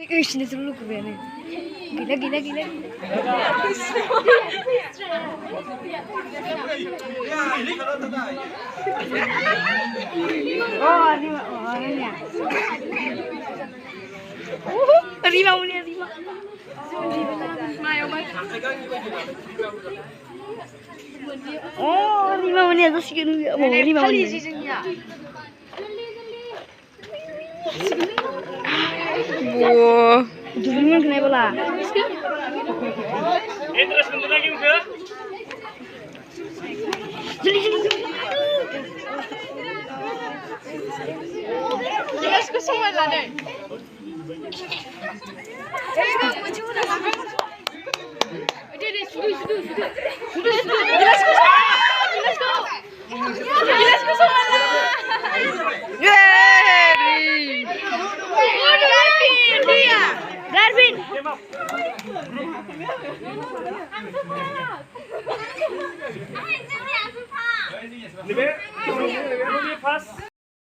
Sini dulu ke bawah. Gila. Oh, lima. Oh, ini. Lima. Oh, 5 menit terus mau 5 menit. Wah, dulu kenapa lah? Terus bentar lagi udah. Jeli. Gelasku semua lah deh. Gelasku semua lah. Yeay. Garvin. Lebih pas.